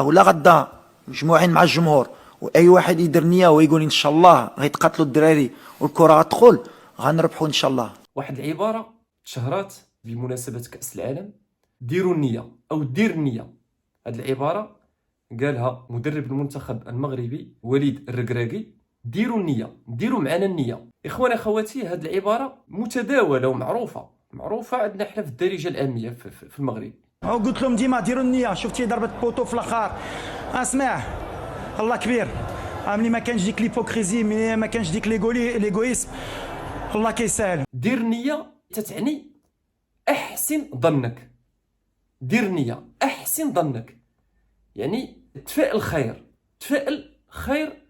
ولا غدا مجموعين مع الجمهور واي واحد يدير نيه ويقول ان شاء الله غيتقاتلوا الدراري والكره غتدخل غنربحوا ان شاء الله. واحد العباره تشهرات بمناسبه كاس العالم: ديروا النيه او دير النيه. هذه العباره قالها مدرب المنتخب المغربي وليد الركراكي: ديروا النيه، ديروا معنا النيه. اخواني اخواتي، هذه العباره متداوله ومعروفه عندنا حنا في الدارجه العاميه في المغرب. قلت لهم ديما ديروا النيه. شفتي ضربه بوطو في الاخر؟ اسمع، الله كبير. ملي ما كانش ديك ليبوكريزي، ملي ما كانش ديك ليغويسم، الله كيسهل. دير نيه تتعني احسن ظنك. دير نيه، احسن ظنك، يعني تفائل خير. تفائل خير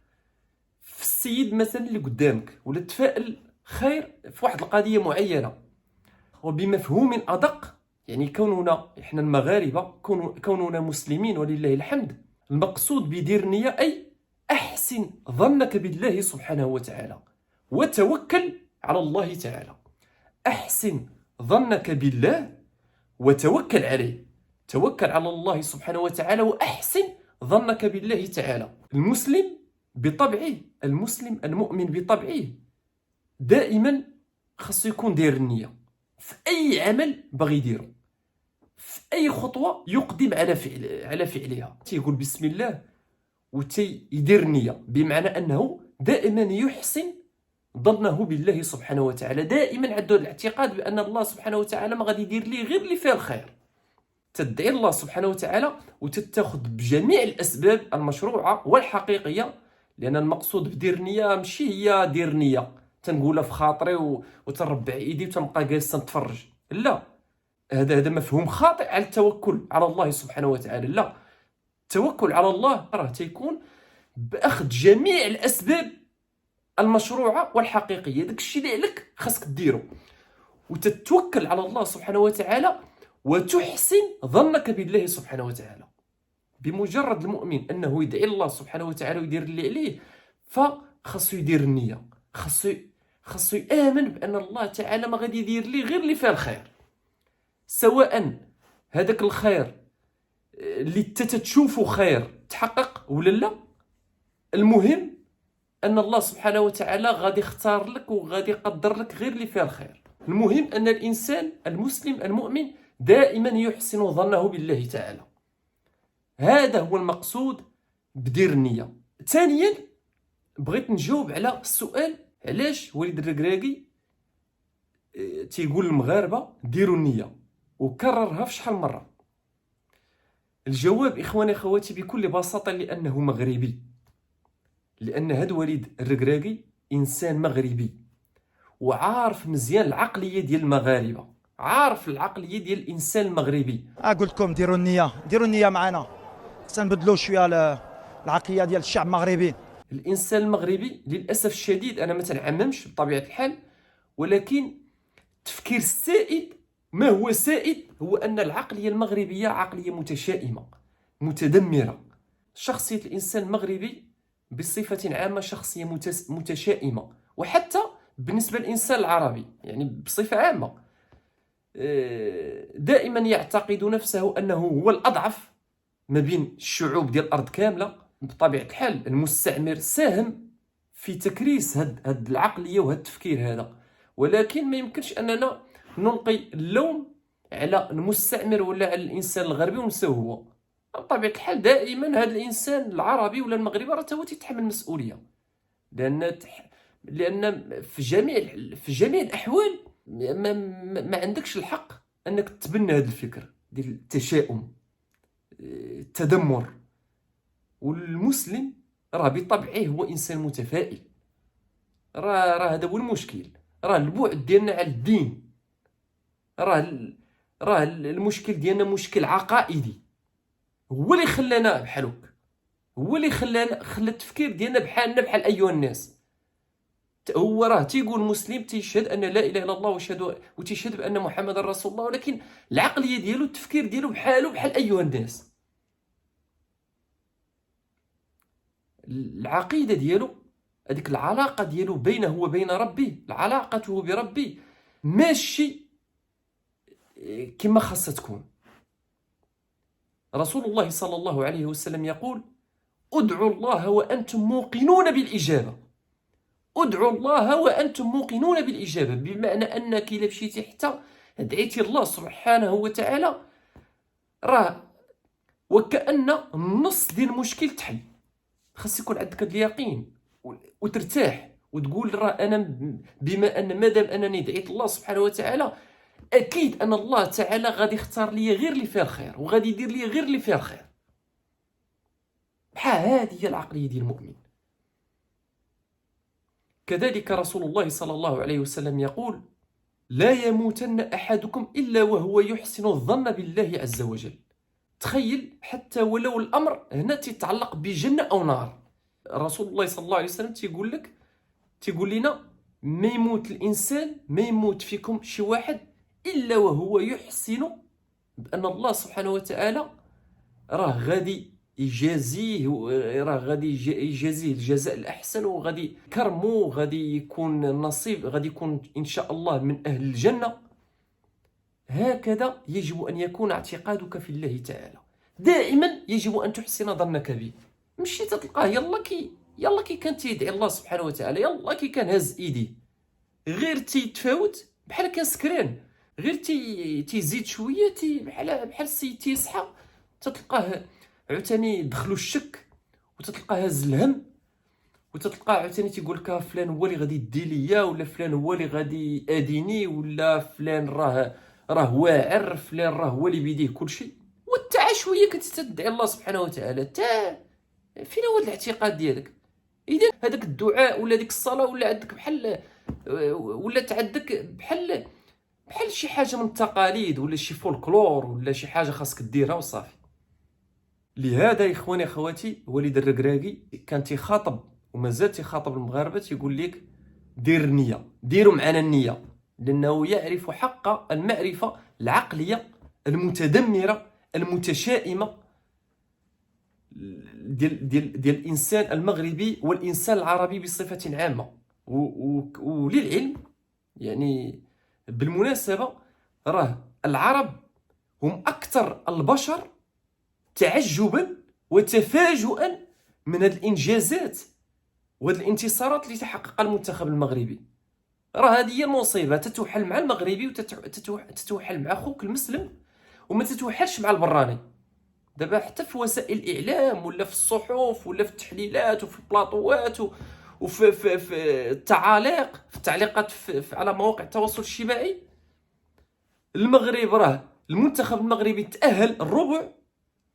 في السيد مثلا اللي قدامك، ولا تفائل خير في واحد القضيه معينه. وبمفهوم ادق، يعني كوننا احنا المغاربه، كوننا مسلمين ولله الحمد، المقصود بدير نيه اي احسن ظنك بالله سبحانه وتعالى وتوكل على الله تعالى. احسن ظنك بالله وتوكل عليه. توكل على الله سبحانه وتعالى واحسن ظنك بالله تعالى. المسلم بطبعه، المسلم المؤمن بطبعه دائما خاصو يكون داير النية في اي عمل باغي يديرو، في اي خطوه يقدم على فعلها تيقول بسم الله وتيدير النية، بمعنى انه دائما يحسن ظنه بالله سبحانه وتعالى. دائما عنده الاعتقاد بان الله سبحانه وتعالى ما غادي يدير ليه غير اللي فيه الخير. تدعي الله سبحانه وتعالى وتتخذ بجميع الاسباب المشروعه والحقيقيه، لان المقصود بدير النيه ماشي هي دير النيه تنقولها في خاطري وتربع ايدي وتنبقى جالس نتفرج. لا، هذا مفهوم خاطئ على التوكل على الله سبحانه وتعالى. لا، التوكل على الله راه تيكون باخذ جميع الاسباب المشروعه والحقيقيه. داك الشيء اللي عليك خاصك ديرو، وتتوكل على الله سبحانه وتعالى وتحسن ظنك بالله سبحانه وتعالى. بمجرد المؤمن انه يدعي الله سبحانه وتعالى ويدير اللي عليه، فخاصو يدير النيه، خاصو يامن بان الله تعالى ما غادي يدير ليه غير اللي فيه الخير، سواء هذاك الخير اللي تتشوفه خير تحقق ولا لا. المهم ان الله سبحانه وتعالى غادي يختار لك وغادي يقدر لك غير اللي فيه الخير. المهم ان الانسان المسلم المؤمن دائما يحسن ظنه بالله تعالى. هذا هو المقصود بدير النية. ثانيا بغيت نجاوب على السؤال: علاش وليد الركراكي تيقول للمغاربه ديروا النية وكررها في شحال مره؟ الجواب اخواني اخواتي بكل بساطه لانه مغربي. لان هذا وليد الركراكي انسان مغربي وعارف مزيان العقليه ديال المغاربه، عارف العقليه ديال الانسان المغربي. قلت لكم ديروا النيه معنا، تنبدلوا شويه العقليه ديال الشعب المغربي. الانسان المغربي للاسف الشديد، انا ما تنعممش بطبيعه الحال، ولكن التفكير السائد، ما هو سائد هو ان العقليه المغربيه عقليه متشائمه متدمره. شخصيه الانسان المغربي بصفه عامه شخصيه متشائمه، وحتى بالنسبه للانسان العربي يعني بصفه عامه دائما يعتقد نفسه انه هو الاضعف ما بين الشعوب ديال الارض كامله. بطبيعه الحال المستعمر ساهم في تكريس هاد العقليه وهذا التفكير هذا، ولكن ما يمكنش اننا نلقي اللوم على المستعمر ولا على الانسان الغربي ونساوه هو. بطبيعه الحال دائما هذا الانسان العربي ولا المغربي راه هو تيتحمل المسؤوليه، لان في جميع الاحوال ما عندكش الحق انك تتبنى هذا الفكر ديال التشاؤم، التذمر. والمسلم راه بطبعه هو انسان متفائل. راه هذا هو المشكل، راه البعد ديالنا على الدين، راه المشكل ديالنا مشكل عقائدي، هو اللي خلانا بحال هكا، هو اللي خلى التفكير ديالنا بحالنا بحال ايها الناس. هو راه تيقول مسلم، تيشهد ان لا اله الا الله وتيشهد بان محمد رسول الله، ولكن العقليه ديالو التفكير ديالو بحال ايها الناس. العقيده ديالو، هذيك العلاقه ديالو بينه وبين ربه، علاقته بربه ماشي كما خاصها تكون. رسول الله صلى الله عليه وسلم يقول: ادعوا الله وأنتم موقنون بالإجابة. ادعوا الله وأنتم موقنون بالإجابة، بمعنى أنك إلا مشيتي حتى دعيتي الله سبحانه وتعالى راه وكأن النص ديال المشكل تحل. خاص يكون عندك هذا اليقين وترتاح وتقول راه انا بما ان مادام انني دعيت الله سبحانه وتعالى اكيد ان الله تعالى غادي يختار لي غير اللي فيها الخير وغادي يدير لي غير اللي فيها الخير. بحال هذه هي العقليه ديال المؤمن. كذلك رسول الله صلى الله عليه وسلم يقول: لا يموتن احدكم الا وهو يحسن الظن بالله عز وجل. تخيل حتى ولو الامر هنا تتعلق بجنه او نار، رسول الله صلى الله عليه وسلم تيقول لنا ما يموت الانسان، ما يموت فيكم شي واحد الا وهو يحسن بان الله سبحانه وتعالى راه غادي يجازيه، راه غادي يجازيه الجزاء الاحسن وغادي كرمو، غادي يكون نصيب، غادي يكون ان شاء الله من اهل الجنه. هكذا يجب ان يكون اعتقادك في الله تعالى. دائما يجب ان تحسن ظنك به. مشي تلقاه يلا كي كان تيدعي الله سبحانه وتعالى، يلا كي كان هز ايدي، غير تيتفاوت بحال كان سكران، غير تيزيد شويه بحال السيد تيصحى تتلقاه عاوتاني دخلو الشك، وتتلقاه هز الهم، وتتلقاه عاوتاني تيقول لك فلان هو اللي غادي يدي ليا، ولا فلان هو اللي غادي ياديني، ولا فلان راه واعر، فلان راه هو اللي بيديه كلشي. وتا شويه كتدعي الله سبحانه وتعالى، فين هو الاعتقاد ديالك؟ اذا هذاك الدعاء ولا ديك الصلاه ولا عندك بحال ولات عندك بحال شي حاجه من التقاليد ولا شي فولكلور ولا شي حاجه خاصك ديرها وصافي. لهذا اخواني اخواتي وليد الركراكي كان تيخاطب ومازال تيخاطب المغاربه، تيقول لك دير النيه، ديروا معنا النيه، لانه يعرف حق المعرفه العقليه المتدمره المتشائمه ديال الانسان المغربي والانسان العربي بصفه عامه. وللعلم يعني بالمناسبه راه العرب هم اكثر البشر تعجبا وتفاجؤا من هذه الانجازات وهذه الانتصارات اللي تحققها المنتخب المغربي. راه هذه هي المصيبه، تتوحل مع المغربي وتتوحل مع اخوك المسلم وما تتوحلش مع البراني. دابا حتى في وسائل الاعلام ولا في الصحف ولا في التحليلات وفي البلاطوات وفي التعليقات على مواقع التواصل الاجتماعي، المغرب راه المنتخب المغربي تاهل الربع،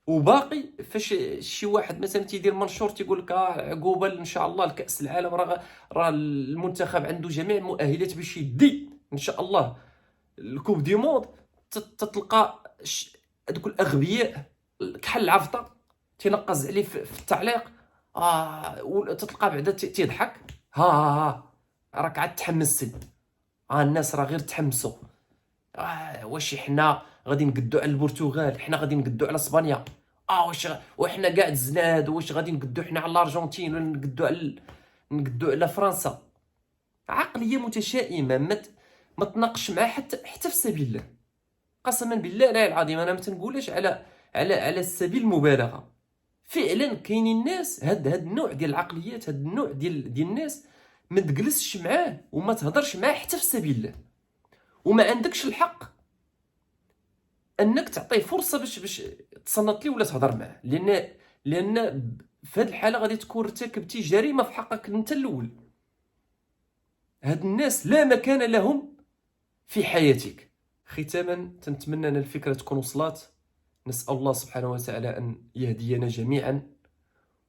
وباقي فاش شي واحد مثلا تيدير منشور تيقول لك عقوبه ان شاء الله لكاس العالم راه المنتخب عنده جميع المؤهلات باش يدي ان شاء الله الكوب دي موند، تتلقى هذوك الاغبياء كحل العفطه تينقز عليه في التعليق، وتتلقى بعدا تيضحك، ها راك عاد تحمستي، الناس راه غير تحمسوا، واش حنا غادي نقدو على البرتغال، حنا غادي نقدو على اسبانيا، وحنا كاع الزناد، واش غادي نقدو حنا على الارجنتين ولا نقدو على فرنسا. عقليه متشائمه ما تناقش معها حتى في سبيل الله. قسما بالله لا العظيم انا ما تنقولش على سبيل المبالغه. فعلا كاينين الناس هاد النوع ديال العقليات، هاد النوع ديال الناس ما تجلسش معاه وما تهضرش معاه حتى في سبيل الله، وما عندكش الحق انك تعطيه فرصه باش تصنت ليه ولا تهضر معاه، لان في هذه الحاله غادي تكون ارتكبتي جريمه في حقك انت الاول. هاد الناس لا مكان لهم في حياتك. ختاما تنتمنى ان الفكره تكون وصلت. نسال الله سبحانه وتعالى ان يهدينا جميعا،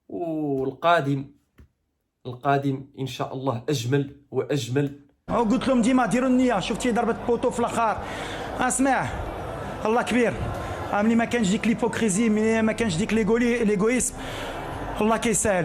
والقادم ان شاء الله اجمل واجمل. قلت لهم ديما ديروا النيه. شفتي ضربه بوطو في الاخر، اسمع الله كبير، ملي ما كانش ديك ليبوكريزي، ملي ما كانش ديك ليغويسم، الله كيسهل.